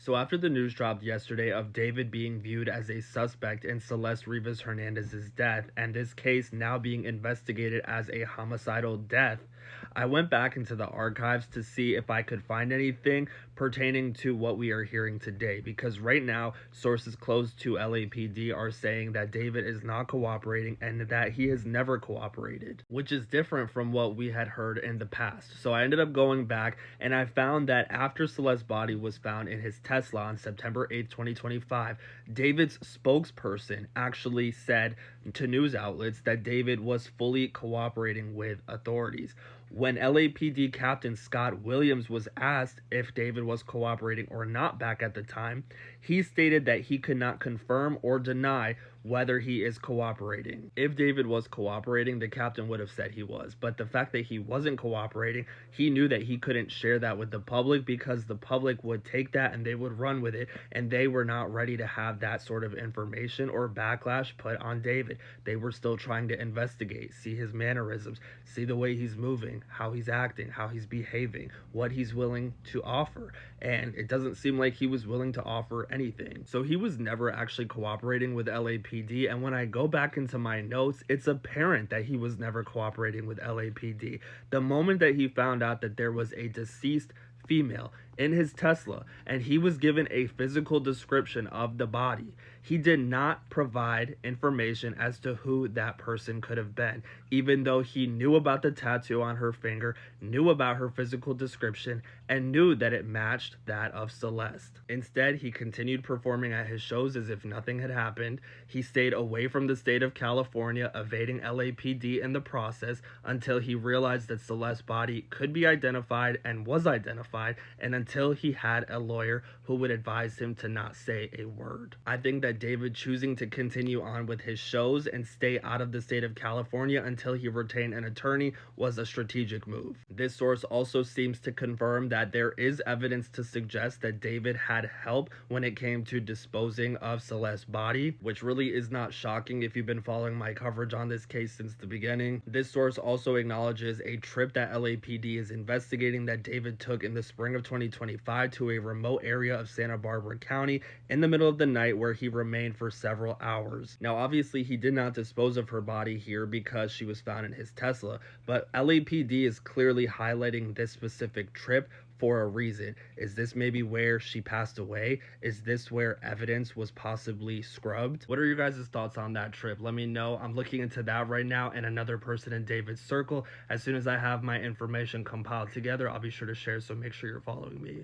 So after the news dropped yesterday of David being viewed as a suspect in Celeste Rivas Hernandez's death, and this case now being investigated as a homicidal death, I went back into the archives to see if I could find anything pertaining to what we are hearing today, because right now sources close to LAPD are saying that David is not cooperating and that he has never cooperated, which is different from what we had heard in the past. So I ended up going back and I found that after Celeste's body was found in his Tesla on September 8th, 2025, David's spokesperson actually said to news outlets that David was fully cooperating with authorities. When LAPD Captain Scott Williams was asked if David was cooperating or not back at the time, he stated that he could not confirm or deny whether he is cooperating. If David was cooperating, the captain would have said he was. But the fact that he wasn't cooperating, he knew that he couldn't share that with the public because the public would take that and they would run with it, and they were not ready to have that sort of information or backlash put on David. They were still trying to investigate, see his mannerisms, see the way he's moving, how he's acting, how he's behaving, what he's willing to offer. And it doesn't seem like he was willing to offer anything. So he was never actually cooperating with LAPD. And when I go back into my notes, it's apparent that he was never cooperating with LAPD. The moment that he found out that there was a deceased female in his Tesla and he was given a physical description of the body, he did not provide information as to who that person could have been, even though he knew about the tattoo on her finger, knew about her physical description, and knew that it matched that of Celeste. Instead, he continued performing at his shows as if nothing had happened. He stayed away from the state of California, evading LAPD in the process until he realized that Celeste's body could be identified and was identified, and until he had a lawyer who would advise him to not say a word. I think that David choosing to continue on with his shows and stay out of the state of California until he retained an attorney was a strategic move. This source also seems to confirm that there is evidence to suggest that David had help when it came to disposing of Celeste's body, which really is not shocking if you've been following my coverage on this case since the beginning. This source also acknowledges a trip that LAPD is investigating that David took in the spring of 2025 to a remote area of Santa Barbara County in the middle of the night, where he remained for several hours. Now, obviously, he did not dispose of her body here because she was found in his Tesla, but LAPD is clearly highlighting this specific trip for a reason. Is this maybe where she passed away? Is this where evidence was possibly scrubbed? What are your guys' thoughts on that trip? Let me know. I'm looking into that right now and another person in David's circle. As soon as I have my information compiled together, I'll be sure to share, so make sure you're following me.